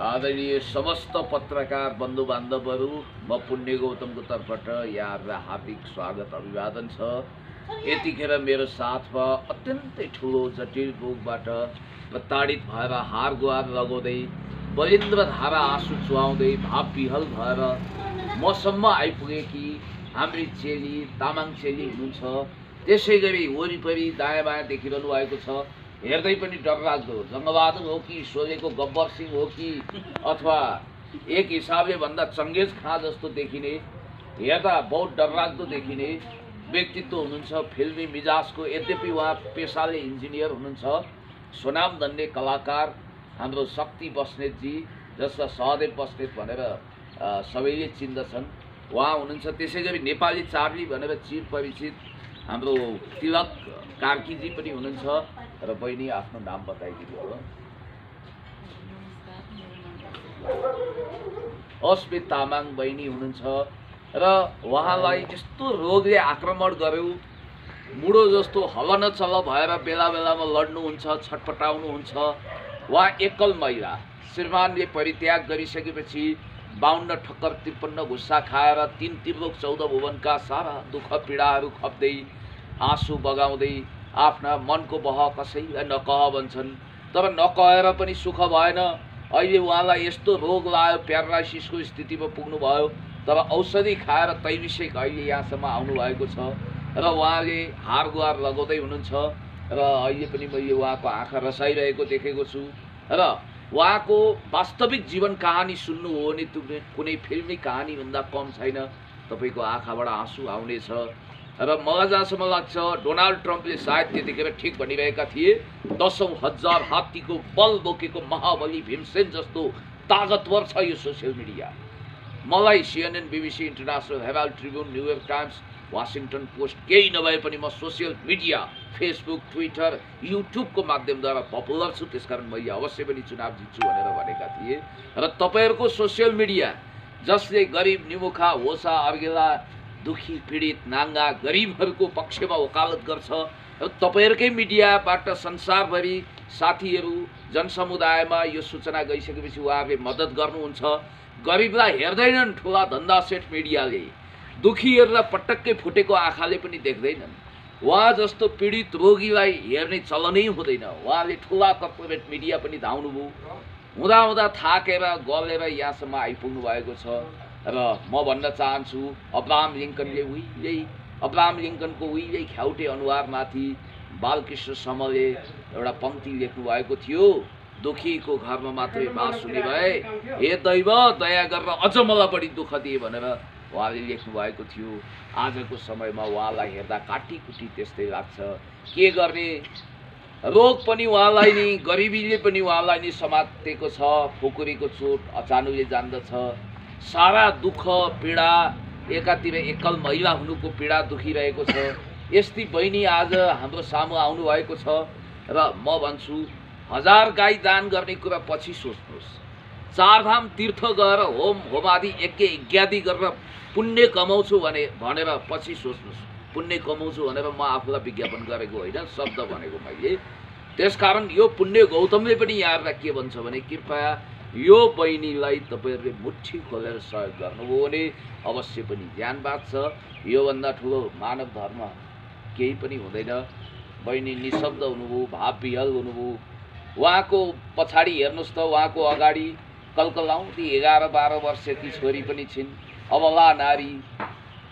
आदरणीय समस्त पत्रकार बन्धु बान्धवहरू, म पुण्य गौतमको तर्फबाट यहाँहरूलाई हार्दिक स्वागत अभिवादन छ। यतिखेर मेरो साथमा अत्यन्तै ठुलो जटिल रोगबाट प्रताडित भएर हार गुहार लगाउँदै बलिन्द्र धारा आँसु चुहाउँदै भाव विहल भएर मसम्म आइपुगेकी हाम्री चेली तामाङ चेली हुनुहुन्छ। त्यसै गरी वरिपरि दायाँ बायाँ देखिरहनु भएको छ। हेर्दै पनि डरलाग्दो जङ्गबहादुर हो कि सोलेको गब्बर सिंह हो कि अथवा एक हिसाबले भन्दा चङ्गेज खाँ जस्तो देखिने, हेर्दा बहुत डरलाग्दो देखिने व्यक्तित्व हुनुहुन्छ। फिल्मी मिजाजको, यद्यपि उहाँ पेसाले इन्जिनियर हुनुहुन्छ। स्वनामधन्य कलाकार हाम्रो शक्ति बस्नेतजी, जसलाई सहदेव बस्नेत भनेर सबैले चिन्दछन्, उहाँ हुनुहुन्छ। त्यसै गरी नेपाली चार्ली भनेर चिर परिचित हाम्रो तिलक कार्कीजी पनि हुनुहुन्छ। र बहिनी आफ्नो नाम बताइदिनु होला। अस्मित तामाङ बहिनी हुनुहुन्छ र उहाँलाई यस्तो रोगले आक्रमण गर्यो, मुडो जस्तो हल नचल भएर बेला बेलामा लड्नुहुन्छ, छटपटाउनुहुन्छ। उहाँ एकल महिला, श्रीमानले परित्याग गरिसकेपछि 52 ठक्कर 53 घुस्सा खाएर 3 त्रिलोक 14 भुवनका सारा दुःख पीडाहरू खप्दै आँसु बगाउँदै आफ्ना मनको बह कसैलाई नकह भन्छन्, तर नकहेर पनि सुख भएन। अहिले उहाँलाई यस्तो रोग लाग्यो, प्यारालाइसिसको स्थितिमा पुग्नु भयो, तर औषधि खाएर तैविषयक अहिले यहाँसम्म आउनु भएको छ र उहाँले हार गुहार लगाउँदै हुनुहुन्छ। र अहिले पनि मैले उहाँको आँखा रसाइरहेको देखेको छु। र उहाँको वास्तविक जीवन कहानी सुन्नु हो भने कुनै फिल्मी कहानीभन्दा कम छैन। तपाईँको आँखाबाट आँसु आउनेछ। र मलाई जहाँसम्म लाग्छ, डोनाल्ड ट्रम्पले सायद त्यतिखेर ठिक भनिरहेका थिए, 10,000 हात्तीको बल बोकेको महाबली भीमसेन जस्तो तागतवर छ यो सोसियल मिडिया। मलाई CNN, BBC, International Herald Tribune, New York Times, Washington Post केही नभए पनि म सोसियल मिडिया फेसबुक, ट्विटर, युट्युबको माध्यमद्वारा पपुलर छु। त्यसकारण मैले अवश्य पनि चुनाव जित्छु भनेर भनेका थिए। र तपाईँहरूको सोसियल मिडिया जसले गरिब निमुखा होसा अर्गेला दुखी पीडित नाङ्गा गरिबहरूको पक्षमा वकालत गर्छ, र तपाईँहरूकै मिडियाबाट संसारभरि साथीहरू जनसमुदायमा यो सूचना गइसकेपछि उहाँहरूले मद्दत गर्नुहुन्छ। गरिबलाई हेर्दैनन् ठुला धन्दा सेट मिडियाले, दुखीहरूलाई पटक्कै फुटेको आँखाले पनि देख्दैनन्। उहाँ जस्तो पीडित रोगीलाई हेर्ने चलनै हुँदैन। उहाँले ठुला कर्पोरेट मिडिया पनि धाउनुभयो, हुँदा थाकेर गलेर यहाँसम्म आइपुग्नु भएको छ। र म भन्न चाहन्छु, अब्राहम लिङ्कनको उहिले ख्याउटे अनुहारमाथि बालकृष्ण समले एउटा पङ्क्ति लेख्नु भएको थियो, दुखीको घरमा मात्रै बास हुने भए हे दैव दया गरेर अझ मलाई बढी दुःख दिए भनेर उहाँले लेख्नु भएको थियो। आजको समयमा उहाँलाई हेर्दा काटीकुटी त्यस्तै लाग्छ। के गर्ने, रोग पनि उहाँलाई नि, गरिबीले पनि उहाँलाई नि समातेको छ। खुकुरीको चोट अचानकले जान्दछ। सारा दुःख पीडा, एकातिर एकल महिला हुनुको पीडा दुखिरहेको छ। यस्ती बहिनी आज हाम्रो सामु आउनु भएको छ। र म भन्छु, 1000 गाई दान गर्ने कुरा पछि सोच्नुहोस्। 4 धाम तीर्थ गएर होमादि यज्ञ इत्यादि गरेर पुण्य कमाउँछु भनेर पछि सोच्नुहोस्। पुण्य कमाउँछु भनेर म आफूलाई विज्ञापन गरेको होइन, शब्द भनेको मैले। त्यसकारण यो पुण्य गौतमले पनि यहाँहरूलाई के भन्छ भने, कृपया यो बहिनीलाई तपाईँहरूले मुट्ठी खोलेर सहयोग गर्नुभयो भने अवश्य पनि ज्यान बाँच्छ। योभन्दा ठुलो मानव धर्म केही पनि हुँदैन। बहिनी निशब्द हुनुभयो, भाव विहल हुनुभयो। उहाँको पछाडि हेर्नुहोस् त, उहाँको अगाडि कलकलाउँदी 11-12 वर्षकी छोरी पनि छिन्, अबला नारी।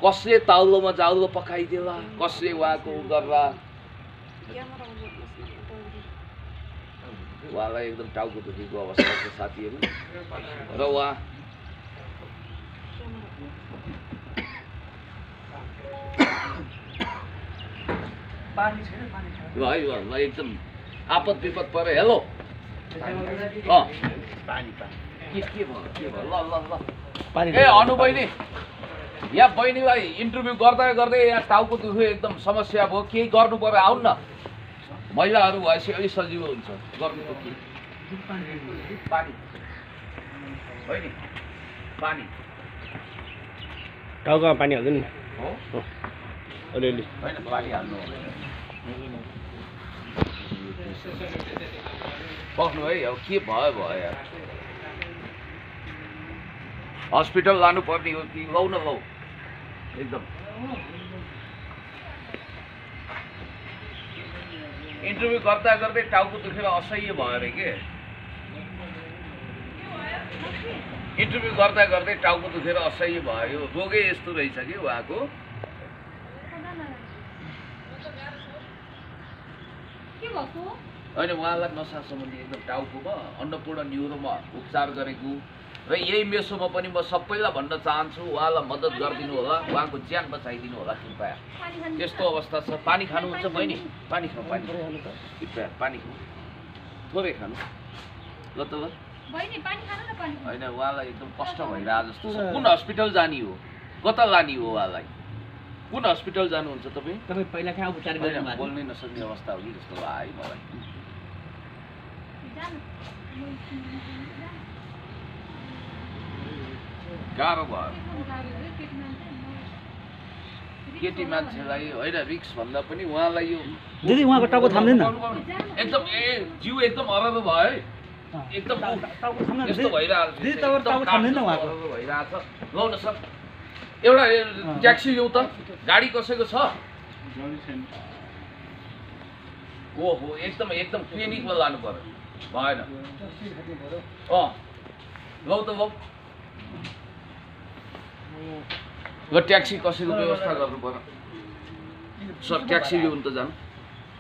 कसले ताउलोमा जाउलो पकाइदेला, कसले उहाँको गर्ला। उहाँलाई एकदम टाउको दुखेको अवस्था छ साथीहरू। र उहाँ है एकदम आपद विपद पऱ्यो। हेलो के भयो ल ए अनु बहिनी, यहाँ बहिनीलाई इन्टरभ्यू गर्दा गर्दै यहाँ टाउको दुख्यो, एकदम समस्या भयो, केही गर्नु पर्यो। आउनु न, महिलाहरू भएपछि अलिक सजिलो हुन्छ गर्नु। पानी बहिनी, पानी टाउकोमा पानी हाल्दैन नि अलिअलि होइन, पानी हाल्नु पक्नु है। अब के भयो यार। हस्पिटल लानुपर्ने हो कि लौ न लौ एकदम इन्टरभ्यू गर्दा गर्दै टाउको दुखेर असह्य भयो अरे के इन्टरभ्यू गर्दा गर्दै टाउको दुखेर असह्य भयो रोगै यस्तो रहेछ कि उहाँको होइन उहाँलाई नसा सम्बन्धी एकदम टाउकोमा अन्नपूर्ण न्युरोमा उपचार गरेको र यही मेसोमा पनि म सबैलाई भन्न चाहन्छु उहाँलाई मद्दत गरिदिनु होला उहाँको ज्यान बचाइदिनु होला कृपया त्यस्तो अवस्था छ पानी खानुहुन्छ बहिनी पानी खाऊ पानी कृपया पानी खाऊ थोरै खानु ल त ल होइन उहाँलाई एकदम कष्ट भइरहेको जस्तो छ कुन हस्पिटल जाने हो कता लाने हो उहाँलाई कुन हस्पिटल जानुहुन्छ तपाईँ पहिला कहाँ उपचार गर्नु बोल्नै नसक्ने अवस्था हो कि जस्तो आयो मलाई गाह्रो भयो केटी मान्छेलाई होइन रिक्स भन्दा पनि उहाँलाई यो दिदी उहाँको टाउको थाम्दैन एकदम जिउ एकदम अरब भयो है एकदम यस्तो भइरहेको छ लौ न सर एउटा ट्याक्सी ल्याउँ त गाडी कसैको छ ओहो एकदम एकदम क्लिनिकमा लानु पर्यो भएन लौ त लौ ल ट्याक्सी कसैको व्यवस्था गर्नु पर्यो सर ट्याक्सी ल्याउनु त जानु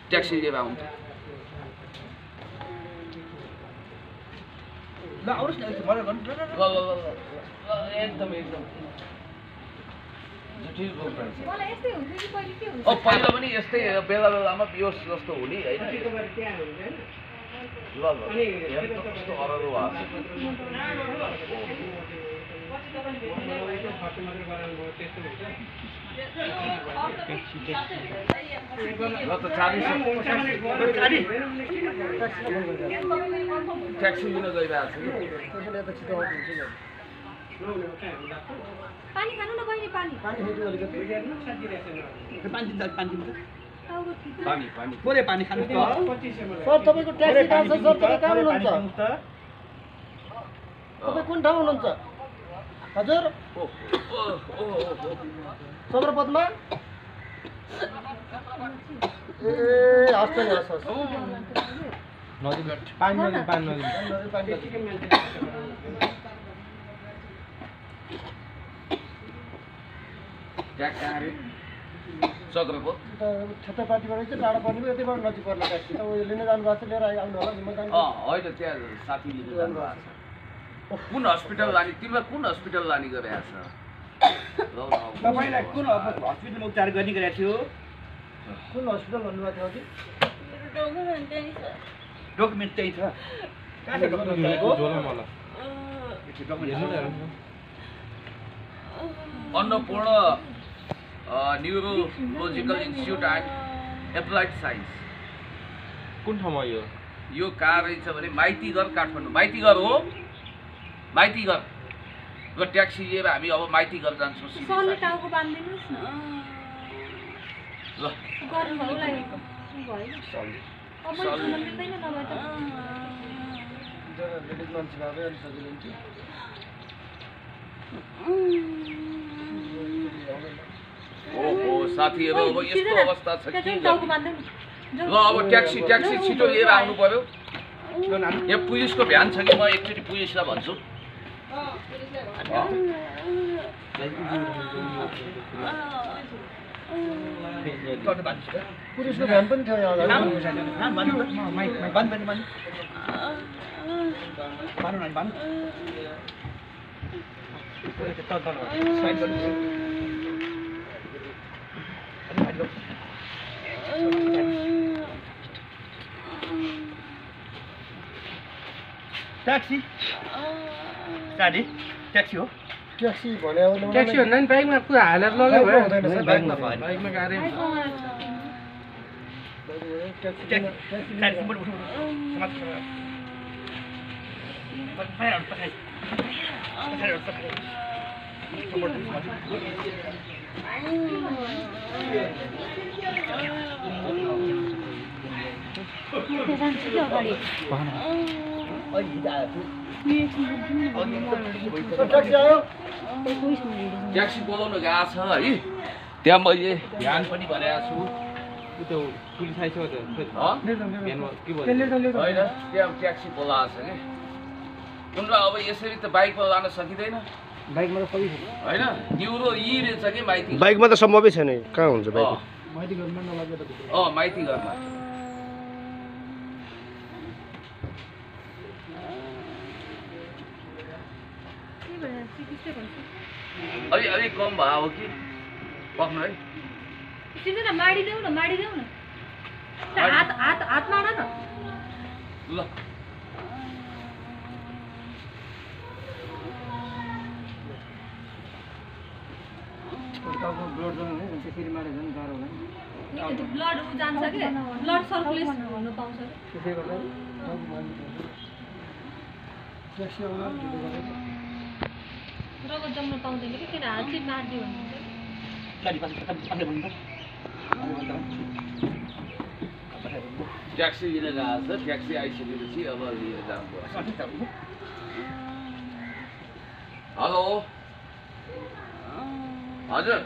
ट्याक्सी लिएर आउनु त ल एकदम एकदम पहिला पनि यस्तै बेला बेलामा बेहोस जस्तो हुने होइन ल कस्तो अररो ल त ट्याक्सी लिन गइरहेको छु पानी खानु न बहिनी पानी पानी पानी थोरै पानी खानु सर तपाईँको ट्याक्सी कहाँ छ सर तपाईँ कहाँ हुनुहुन्छ तपाईँ कुन ठाउँ हुनुहुन्छ हजुर सदरपदमा ए हस् त नि हस् सदरपद क्षेत्रपाटीबाट चाहिँ टाढा पर्ने यतैबाट नजिक पर्ने ट्याक्सी त उयो लिन जानुभएको छ लिएर आउनु होला नि म होइन त्यहाँ साथी लिनु जानुभएको छ कुन हस्पिटल लाने तिमीलाई कुन हस्पिटल लाने गरेको छ तपाईँलाई कुन हस्पिटलमा उपचार गर्ने गरेको थियो कुन हस्पिटल भन्नुभएको थियो कि डकुमेन्ट त्यही छ कहाँ छ Annapurna neurological institute and applied science कुन ठाउँमा यो कहाँ रहेछ भने माइतीघर काठमाडौँ माइतीघर हो माइतीघर र ट्याक्सी लिएर हामी अब माइतीघर जान्छौँ सरले टाउको बान्दिनुस् न ल गर्नु भयो लागेको भयो अब मैले खान मिल्दैन नभए त लेडिज मान्छे भए अलि सजिलो हुन्थ्यो ओहो साथीहरू अब यस्तो अवस्था छ के टाउको बान्दैन ल अब ट्याक्सी ट्याक्सी छिटो लिएर आउनु पर्यो यहाँ पुलिसको भ्यान छ कि म एकचोटि पुलिसलाई भन्छु पुलिसको भ्यान पनि थियो यहाँ ट्याक्सी साडी ट्याक्सी हो ट्याक्सी भने ट्याक्सी भन्दा नि बाइकमा पुरा हालेर लग्यो भयो बाइकमा भयो बाइकमा गाडी अगाडि ट्याक्सी आयो ट्याक्सी बोलाउन गएको छ है त्यहाँ मैले ध्यान पनि भनेको छु त्यो पुलिस आइसक्यो त हँ? बिहानमा के भयो होइन त्यहाँ ट्याक्सी बोलाएको छ कि तिम्रो अब यसरी त बाइकमा लान सकिँदैन बाइकमा त सबै होइन न्युरो यी रहेछ कि माइती बाइकमा त सम्भवै छैन कहाँ हुन्छ बाइक माइती घरमा नलागेर माइती घरमा के भएर चिकित्सै भन्छ अलिक कम भयो हो कि पक्नु है सिधै न माडिदेऊ न हात माड न ल ब्लड जाने त्यसरी मारे झन् गाह्रो होला नि ब्लड जान्छ कि ब्लड सर्कुलेसन हुन पाउँछ त्यसै गर्दा ट्याक्सी आउन ढिलो गरेको रगत जम्न पाउँदैन कि किन हात चाहिँ मारिदियो भन्नुहुन्छ ट्याक्सी लिन गएको छ ट्याक्सी आइसकेपछि अब लिएर जानुपर्छ हेलो हजुर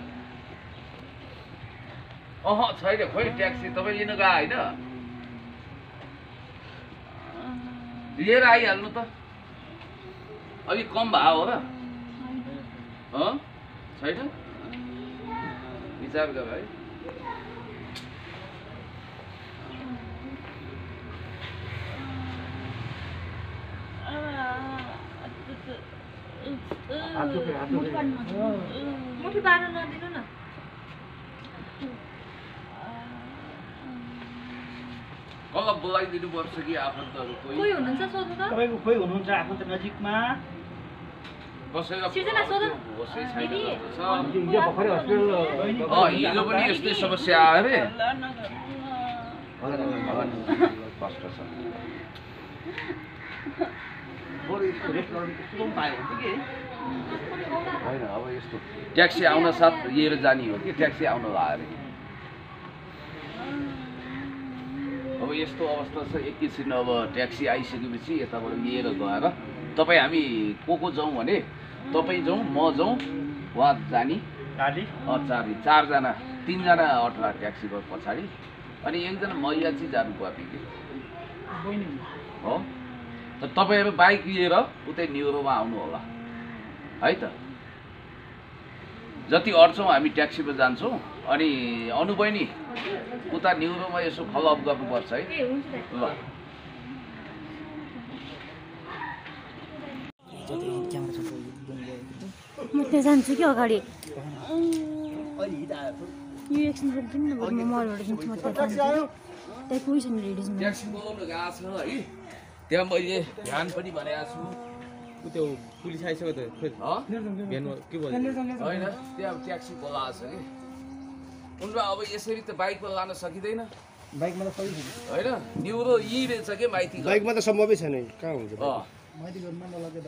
छैन खोइ ट्याक्सी तपाईँ लिन गयो होइन लिएर आइहाल्नु त अलिक कम भयो हो र छैन विचार गर है मुठी पार्न नदिनु न कसलाई बोलाइदिनु पर्छ कि आफन्तहरू कोही हुनुहुन्छ सोध्नु त तपाईँको खोइ हुनुहुन्छ आफन्त नजिकमा सिर्जना सोध्नु दिदी हिजो भर्खरै हस्पिटल हिजो पनि यस्तै समस्या आयो अरे कष्ट छ बरु यस्तो रेस्टुरेन्टको सुगम पायो भने के होइन अब यस्तो ट्याक्सी आउन साथ लिएर जाने हो कि ट्याक्सी आउन लाग्यो अरे अब यस्तो अवस्था छ एकैछिन अब ट्याक्सी आइसकेपछि यताबाट लिएर गएर तपाईँ हामी को जाउँ भने तपाईँ जाउँ म जाउँ उहाँ जाने चारजना तिनजना अठरा ट्याक्सीको पछाडि अनि एकजना महिला चाहिँ जानु पर्ने कि हो त तपाईँहरू बाइक लिएर उतै न्युरोमा आउनु होला है त जति अट्छौँ हामी ट्याक्सीमा जान्छौँ अनि अनुबहिनी उता न्युरोमा यसो फलोअप गर्नुपर्छ है ल म त्यहाँ जान्छु कि अगाडि यो एकछिन रोकिदिनु न म मलबाट दिन्छु म त्यहाँ जान्छु त्यहाँ कोही छैन लेडिजमा ट्याक्सी बोलाउन गएको छ है त्यहाँ मैले ध्यान पनि भनेको छु त्यो पुलिस आइसक्यो त बिहानमा के भयो होइन त्यहाँ ट्याक्सी बोलाएको छ कि उनलाई अब यसरी त बाइकमा लान सकिँदैन बाइकमा त सबै होइन न्युरो यी रहेछ कि माइती घर बाइकमा त सम्भवै छैन कहाँ हुन्छ माइती घरमा नलागेर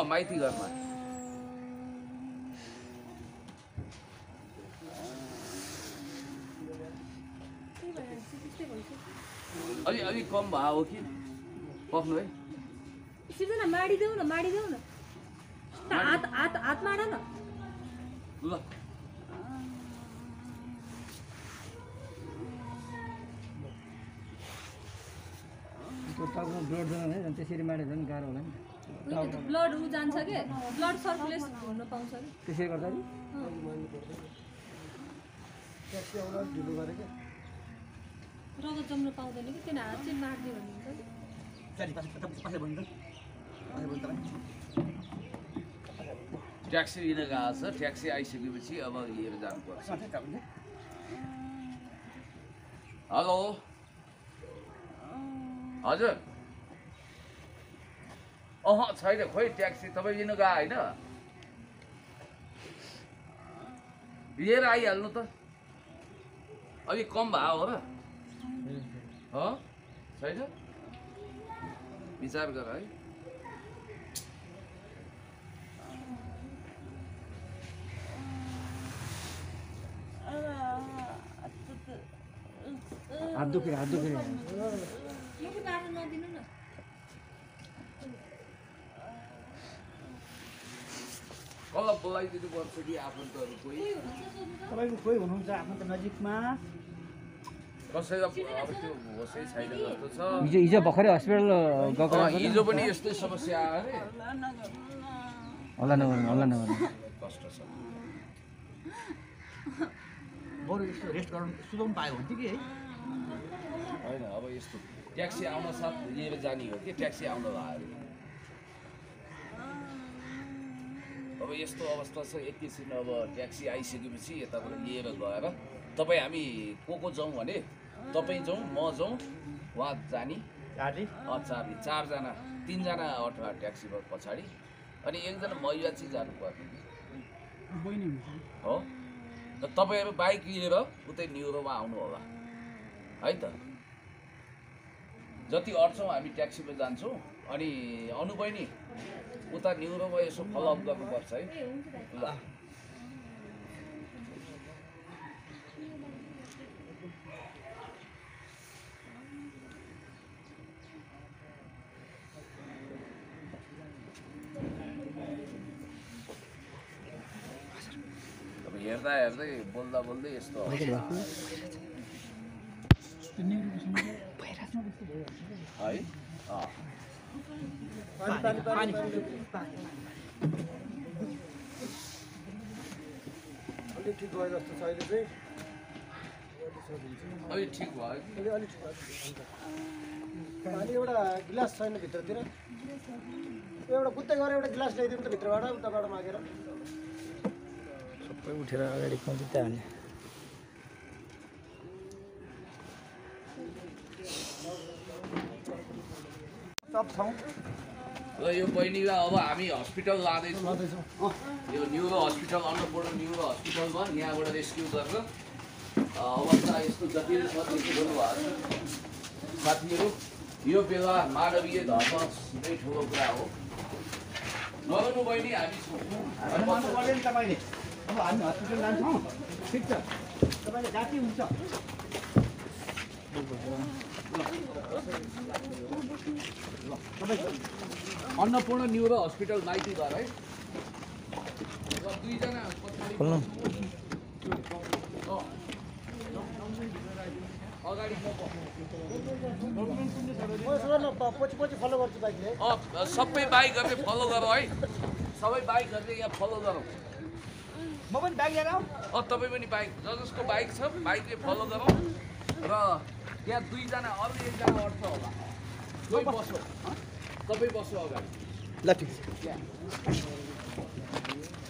माइती घरमा अलिक कम भयो हो कि पक्नु है सिर्जना माडिदेऊ न हात माड न ल टाउकोमा ब्लड जाने त्यसरी मारे झन् गाह्रो होला नि ब्लड जान्छ कि ब्लड सर्कुलेसन हुन पाउँछ कि त्यसै गर्दा ट्याक्सी आउन ढिलो गरेको रगत जम्न पाउँदैन कि किन हात चाहिँ मारिदियो भन्नुहुन्छ ट्याक्सी लिन गएको छ ट्याक्सी आइसकेपछि अब लिएर जानुपर्छ हेलो हजुर छैन खोइ ट्याक्सी तपाईँ लिनु गयो होइन लिएर आइहाल्नु त अलिक कम भयो हो र छैन विचार गर है हात दुख्यो मुठी पार्न नदिनु न कसलाई बोलाइदिनु पर्छ कि आफन्तहरू कोही तपाईँको कोही हुनुहुन्छ आफन्त नजिकमा कसैलाई अब त्यो होसै छैन जस्तो छ हिजो भर्खरै हस्पिटल गएको हिजो पनि यस्तै समस्या आयो अरे होला नगर्नु कष्ट छ बरु यस्तो रेस्ट गराउनु सुताउनु पायो हुन्थ्यो कि है होइन अब यस्तो ट्याक्सी आउन साथ लिएर जाने हो कि ट्याक्सी आउन लाग्यो अब यस्तो अवस्था छ एकैछिन अब ट्याक्सी आइसकेपछि यताबाट लिएर गएर तपाईँ हामी को जाउँ भने तपाईँ जाउँ म जाउँ उहाँ जाने चारजना 3 जना अथवा ट्याक्सीमा पछाडि अनि एकजना महिला चाहिँ जानुपर्ने हो र तपाईँहरू बाइक लिएर उतै न्युरोमा आउनु होला है त जति अट्छौँ हामी ट्याक्सीमा जान्छौँ अनि अनु बहिनी उता न्युरोमा यसो फलोअप गर्नुपर्छ है ल हेर्दा हेर्दै बोल्दा बोल्दै यस्तो है अलिक ठिक भयो जस्तो छ अहिले चाहिँ अलि ठिक भयो अलिक ठिक भयो पानी एउटा गिलास छैन भित्रतिर एउटा कुत्तै गएर एउटा गिलास ल्याइदिउँ त भित्रबाट उताबाट मागेर सबै उठेर अगाडि कम्ती हाल्ने र यो बहिनीलाई अब हामी हस्पिटल लाँदैछौँ यो न्युरो हस्पिटल अन्नपूर्ण न्युरो हस्पिटलमा यहाँबाट रेस्क्यु गरेर अवस्था यस्तो जटिल छ त्यसो गर्नुभएको छ साथीहरू यो बेला मानवीय धर्म नै ठुलो कुरा हो नगर्नु बहिनी हामी छौँ तपाईँले अब हामी हस्पिटल लान्छौँ ठिक छ तपाईँले जाति हुन्छ अन्नपूर्ण न्युरो हस्पिटल माइती घर है र 2 जना अगाडि पछि फलो गर्छु बाइकले सबै बाइकहरूले फलो गरौँ है सबै बाइकहरूले यहाँ फलो गरौँ म पनि बाइक लिएर आऊ तपाईँ पनि बाइक जसको बाइक छ बाइकले फलो गरौँ र त्यहाँ 2 जना अरू 1 जना अट्छ होला कोही बसो तपाईँ बसो अगाडि ल ठिक छ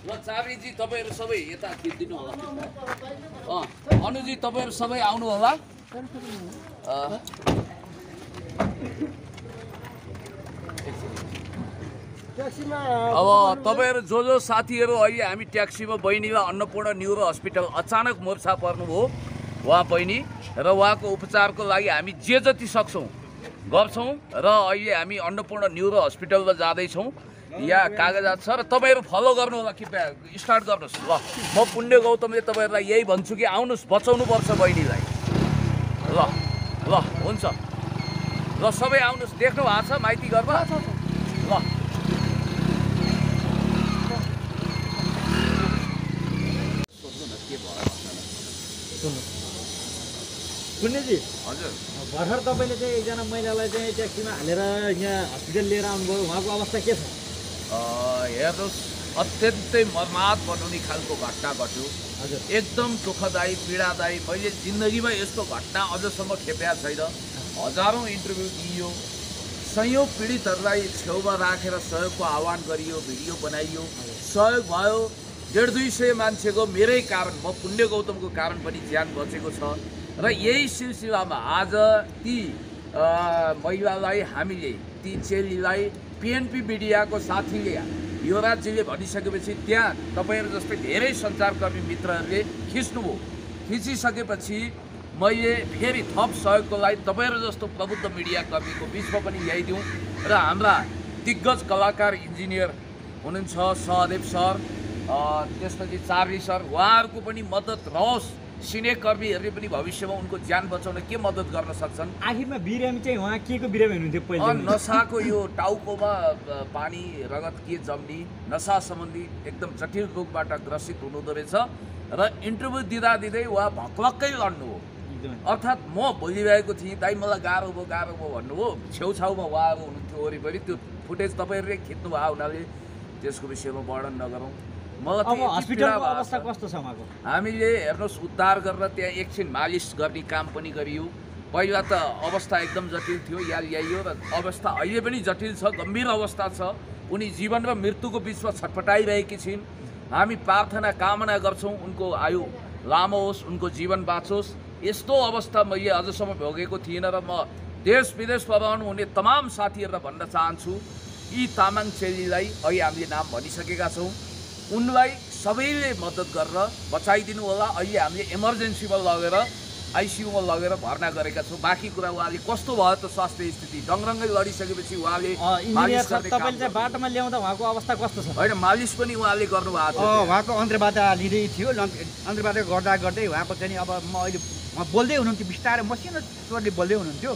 ल चाबीजी तपाईँहरू सबै यता खिचिदिनु होला अनुजी तपाईँहरू सबै आउनु होला ट्याक्सीमा अब तपाईँहरू जो साथीहरू अहिले हामी ट्याक्सीमा बहिनीलाई अन्नपूर्ण न्युरो हस्पिटल अचानक मोर्छा पर्नुभयो उहाँ बहिनी र उहाँको उपचारको लागि हामी जे जति सक्छौँ गर्छौँ र अहिले हामी अन्नपूर्ण न्युरो हस्पिटलमा जाँदैछौँ यहाँ कागजात छ र तपाईँहरू फलो गर्नु होला कृपया स्टार्ट गर्नुहोस् ल म पुण्य गौतमले तपाईँहरूलाई यही भन्छु कि आउनुहोस् बचाउनुपर्छ बहिनीलाई ल ल हुन्छ ल सबै आउनुहोस् देख्नु भएको छ माइती घरमा ल पुण्यजी हजुर भर्खर तपाईँले चाहिँ एकजना महिलालाई चाहिँ ट्याक्सीमा हालेर यहाँ हस्पिटल लिएर आउनुभयो उहाँको अवस्था के छ हेर्नुहोस् अत्यन्तै मर्माहत बनाउने खालको घटना घट्यो हजुर एकदम दुःखदायी पीडादायी मैले जिन्दगीमा यस्तो घटना अझसम्म खेपेको छैन हजारौँ इन्टरभ्यू दिइयो सयौँ पीडितहरूलाई छेउमा राखेर सहयोगको आह्वान गरियो भिडियो बनाइयो सहयोग भयो 150-200 मान्छेको मेरै कारण म पुण्य गौतमको कारण पनि ज्यान बचेको छ र यही सिलसिलामा आज ती महिलालाई हामीले ती चेलीलाई पिएनपी मिडियाको साथीले युवराजजीले भनिसकेपछि त्यहाँ तपाईँहरू जस्तै धेरै सञ्चारकर्मी मित्रहरूले खिच्नुभयो खिचिसकेपछि मैले फेरि थप सहयोगको लागि तपाईँहरू जस्तो प्रबुद्ध मिडिया कर्मीको बिचमा पनि ल्याइदिउँ र हाम्रा दिग्गज कलाकार इन्जिनियर हुनुहुन्छ सहदेव सर त्यसपछि चार्ली सर उहाँहरूको पनि मद्दत रहोस् सिनेकर्मीहरूले पनि भविष्यमा उनको ज्यान बचाउन के मद्दत गर्न सक्छन्? आखिरमा बिरामी चाहिँ उहाँ के को बिरामी हुनुहुन्थ्यो पहिले? नसाको यो टाउकोमा पानी रगत के जम्नी नसा सम्बन्धी एकदम जटिल रोगबाट ग्रसित हुनुहुँदो रहेछ र इन्टरभ्यू दिँदै उहाँ भक्कै लड्नु हो। अर्थात् म बोलिरहेको थिएँ, दाइ मलाई गाह्रो भयो भन्नु हो, छेउछाउमा उहाँहरू हुनुहुन्थ्यो वरिपरि, त्यो फुटेज तपाईँहरूले खिच्नु भयो हुनाले त्यसको विषयमा वर्णन नगरौँ। मलाई अब हस्पिटलको अवस्था कस्तो छ उहाँको? हामीले हेर्नुहोस् उद्धार गरेर त्यहाँ एकछिन मालिस गर्ने काम पनि गरियो। पहिला त अवस्था एकदम जटिल थियो, यहाँ ल्याइयो र अवस्था अहिले पनि जटिल छ, गम्भीर अवस्था छ। उनी जीवन र मृत्युको बिचमा छटपटाइरहेकी छिन्। हामी प्रार्थना कामना गर्छौँ उनको आयु लामो होस्, उनको जीवन बाँचोस्। यस्तो अवस्था मैले अझसम्म भोगेको थिइनँ र म देश विदेशमा रहनुहुने तमाम साथीहरूलाई भन्न चाहन्छु, यी तामाङ चेलीलाई अहिले हामीले नाम भनिसकेका छौँ, उनलाई सबैले मद्दत गरेर बचाइदिनु होला। अहिले हामीले इमर्जेन्सीमा लगेर आइसियुमा लगेर भर्ना गरेका छौँ। बाँकी कुरा उहाँले कस्तो भयो त स्वास्थ्य स्थिति डङरङ्गै लडिसकेपछि उहाँले इन्जिनियर सर तपाईँले चाहिँ बाटोमा ल्याउँदा उहाँको अवस्था कस्तो छ? होइन, मालिस पनि उहाँले गर्नुभएको थियो। उहाँको अन्तर्वार्ता लिँदै थियो, अन्तर्वार्ता गर्दा गर्दै उहाँको चाहिँ अब म अहिले उहाँ बोल्दै हुनुहुन्थ्यो, बिस्तारै मसिनो स्वरले बोल्दै हुनुहुन्थ्यो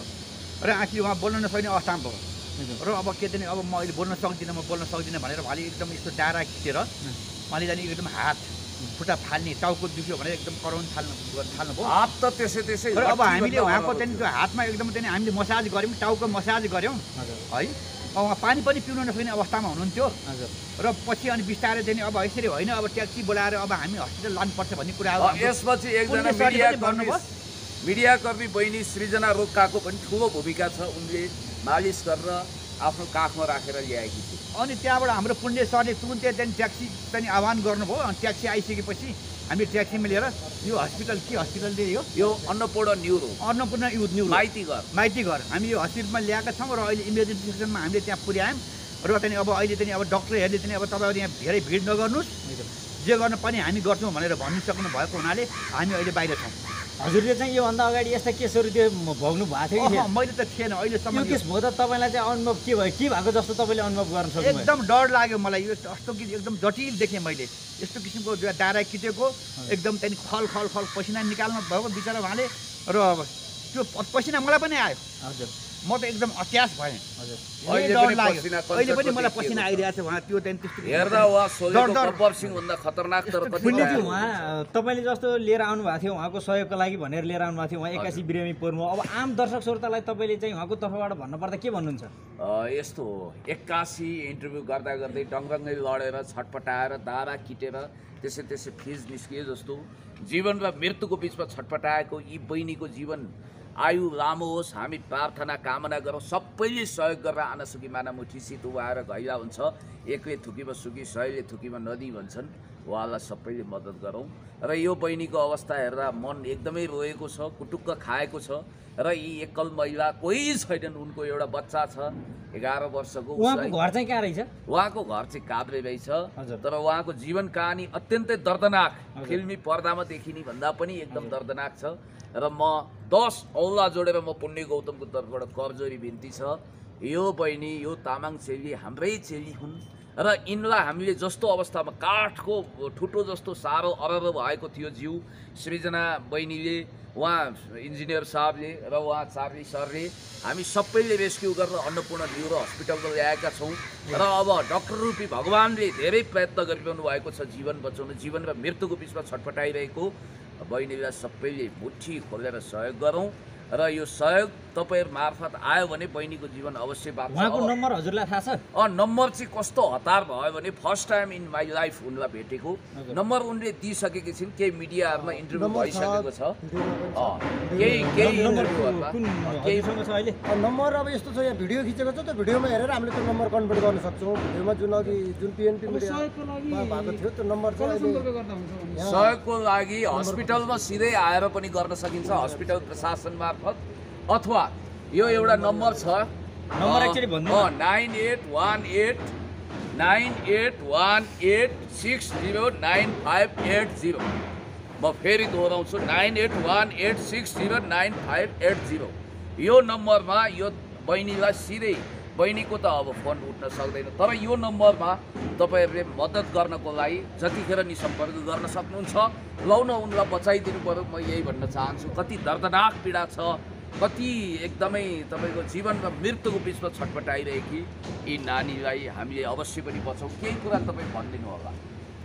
र आखिर उहाँ बोल्न नसक्ने अवस्थामा भयो र अब के चाहिँ अब म अहिले बोल्न सक्दिनँ भनेर उहाँले एकदम यस्तो डाँडा खिचेर उहाँले जाने एकदम हात खुट्टा फाल्ने, टाउको दुख्यो भनेर एकदम कराउनु थाल्नुभयो। हात त त्यसै र अब हामीले उहाँको चाहिँ त्यो हातमा एकदम चाहिँ हामीले मसाज गऱ्यौँ, टाउको मसाज गऱ्यौँ है। उहाँ पानी पनि पिउन नसक्ने अवस्थामा हुनुहुन्थ्यो र पछि अनि बिस्तारै चाहिँ अब यसरी होइन, अब ट्याक्सी बोलाएर अब हामी हस्पिटल लानुपर्छ भन्ने कुराहरू यसपछि एकजना मिडियाकर्मी बहिनी सृजना रोक्काको पनि ठुलो भूमिका छ। उनले मालिस गरेर आफ्नो काखमा राखेर ल्याएकी थिए। अनि त्यहाँबाट हाम्रो पुण्य सरले तुरुन्तै चाहिँ ट्याक्सी चाहिँ आह्वान गर्नुभयो। अनि ट्याक्सी आइसकेपछि हामीले ट्याक्सीमा लिएर यो हस्पिटल के हस्पिटल यो अन्नपूर्ण न्युरो माइती घर हामी यो हस्पिटलमा ल्याएका छौँ र अहिले इमर्जेन्सी सेक्सनमा हामीले त्यहाँ पुर्यायौँ र चाहिँ अब अहिले चाहिँ अब डक्टरहरूले चाहिँ अब तपाईँहरू यहाँ धेरै भिड नगर्नुहोस्, जे गर्न पनि हामी गर्छौँ भनेर भनिसक्नु भएको हुनाले हामी अहिले बाहिर छौँ। हजुरले चाहिँ योभन्दा अगाडि यस्ता केसहरू त्यो भोग्नु भएको थियो कि? मैले त थिएन अहिलेसम्म। यो केस भयो त तपाईँलाई चाहिँ अनुभव के भयो, के भएको जस्तो तपाईँले अनुभव गर्न सक्नुभयो? एकदम डर लाग्यो मलाई, यो यस्तो कि एकदम जटिल देखेँ मैले। यस्तो किसिमको डाँडा खिचेको एकदम त्यहाँदेखि खल खल खल पसिना निकाल्नु भएको बिचरा उहाँले र त्यो पसिना मलाई पनि आयो। हजुर, म त एकदम अत्यास भएँ। हजुर, अहिले पनि मलाई पसिना आइरहेको छ। उहाँ त्यो त्यहाँदेखि त्यस्तो हेर्दा उहाँ गब्बर सिंहभन्दा खतरनाक तर उहाँ तपाईँले जस्तो लिएर आउनुभएको थियो उहाँको सहयोगको लागि भनेर लिएर आउनुभएको थियो, उहाँ 81 बिरामी पर्नु। अब आम दर्शक श्रोतालाई तपाईँले चाहिँ उहाँको तर्फबाट भन्नुपर्दा के भन्नुहुन्छ? यस्तो हो, 81 इन्टरभ्यू गर्दा गर्दै डङरङ्गै लडेर छटपटाएर दारा किटेर त्यसै फिज निस्किए जस्तो जीवन र मृत्युको बिचमा छटपटाएको यी बहिनीको जीवन आयु लामो होस्, हामी प्रार्थना कामना गरौँ। सबैले सहयोग गरेर आनसुकी मानामुठी सित उभाएर घैला हुन्छ, एकले थुकीमा सुकी सयले थुकीमा नदी भन्छन्, उहाँलाई सबैले मद्दत गरौँ। र यो बहिनीको अवस्था हेर्दा मन एकदमै रोएको छ, कुटुक्क खाएको छ र यी एकल महिला कोही छैनन्। उनको एउटा बच्चा छ 11 वर्षको। उहाँको घर चाहिँ कहाँ रहेछ? उहाँको घर चाहिँ काभ्रे रहेछ, तर उहाँको जीवन कहानी अत्यन्तै दर्दनाक, फिल्मी पर्दामा देखिने भन्दा पनि एकदम दर्दनाक छ। र म 10 औँला जोडेर म पुण्य गौतमको तर्फबाट करजोरी बिन्ती छ, यो बहिनी यो तामाङ चेली हाम्रै चेली हुन् र यिनलाई हामीले जस्तो अवस्थामा काठको ठुटो जस्तो साह्रो अरर भएको थियो जिउ, सृजना बहिनीले, उहाँ इन्जिनियर साहबले र उहाँ चार्ली सरले हामी सबैले रेस्क्यु गरेर अन्नपूर्ण न्युरो हस्पिटलमा ल्याएका छौँ। र अब डाक्टर रूपी भगवान्ले धेरै प्रयत्न गरिरहनु भएको छ जीवन बचाउन। जीवन र मृत्युको बिचमा छटपटाइरहेको बहिनीलाई सबैले मुठी खोलेर सहयोग गरौँ र यो सहयोग तपाईहरु मार्फत आयो भने बहिनीको जीवन अवश्य बाँच्छ। उहाँको नम्बर हजुरलाई थाहा छ? नम्बर चाहिँ कस्तो हतार भयो भने first time in my life उनलाई भेटेको नम्बर उनले दिइसकेकी छिन्, केही मिडियाहरुमा इन्टरभ्यु भइसकेको छ। केही इन्टरभ्युहरुमा केहीसँग छ अहिले नम्बर अब यस्तो छ, यहाँ भिडियो खिचेको छ, त्यो भिडियोमा हेरेर हामीले त्यो नम्बर कन्भर्ट गर्न सक्छौं। भिडियोमा जुन पिएनपी मिडिया भएको थियो त्यो नम्बर चाहिँ सहयोगको लागि हस्पिटलमा सिधै आएर पनि गर्न सकिन्छ, हस्पिटल प्रशासन मार्फत, अथवा यो एउटा नम्बर छ, नम्बर एक्चुअली भन्नु 9818609580। म फेरि दोहोऱ्याउँछु 9818609580। यो नम्बरमा यो बहिनीलाई सिधै बहिनीको त अब फोन उठ्न सक्दैन, तर यो नम्बरमा तपाईँहरूले मद्दत गर्नको लागि जतिखेर नि सम्पर्क गर्न सक्नुहुन्छ। लौ न उनलाई बचाइदिनु पऱ्यो, म यही भन्न चाहन्छु। कति दर्दनाक पीडा छ, कति एकदमै तपाईँको जीवनमा मृत्युको बिचमा छटपटाइरहेकी यी नानीलाई हामीले अवश्य पनि बचाउँ। केही कुरा तपाईँ भनिदिनु होला,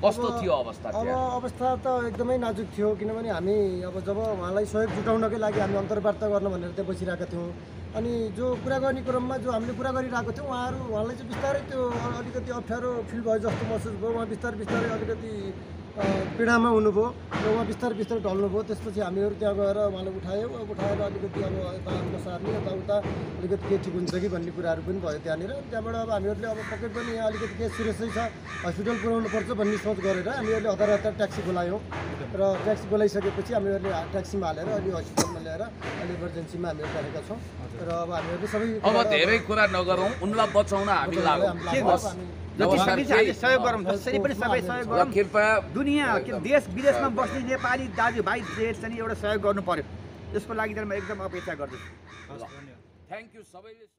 कस्तो थियो अवस्था? अब अवस्था त एकदमै नाजुक थियो, किनभने हामी अब जब उहाँलाई सहयोग जुटाउनकै लागि हामी अन्तर्वार्ता गर्न भनेर त्यहाँ बसिरहेका थियौँ। अनि जो कुरा गर्ने क्रममा जो हामीले कुरा गरिरहेको थियौँ उहाँलाई चाहिँ बिस्तारै त्यो अलिकति अप्ठ्यारो फिल भयो जस्तो महसुस भयो। उहाँ बिस्तारै अलिकति पीडामा हुनुभयो र उहाँ बिस्तारै ढल्नुभयो। त्यसपछि हामीहरू त्यहाँ गएर उहाँलाई उठाएर अलिकति अब यता बसार्ने यताउता अलिकति के ठिक हुन्छ कि भन्ने कुराहरू पनि भयो त्यहाँनिर। त्यहाँबाट अब हामीहरूले अब पक्कै पनि यहाँ अलिकति केस सिरियसै छ, हस्पिटल पुऱ्याउनु पर्छ भन्ने सोच गरेर हामीहरूले हतार ट्याक्सी बोलायौँ र ट्याक्सी बोलाइसकेपछि हामीहरूले ट्याक्सीमा हालेर अलि हस्पिटलमा ल्याएर अलि इमर्जेन्सीमा हामीहरू राखेका छौँ। र अब हामीहरूले सबै अब धेरै कुरा नगरौँ, उनलाई बचाउन हामी लागौँ। जति सकिन्छ हामीले सहयोग गरौँ, जसरी पनि सबै सहयोग गरौँ। कृपया दुनियाँ देश विदेशमा बस्ने नेपाली दाजुभाइ चाहिँ एउटा सहयोग गर्नु पर्यो। त्यसको लागि चाहिँ म एकदम अपेक्षा गर्दछु। थ्याङ्क यू सबैले।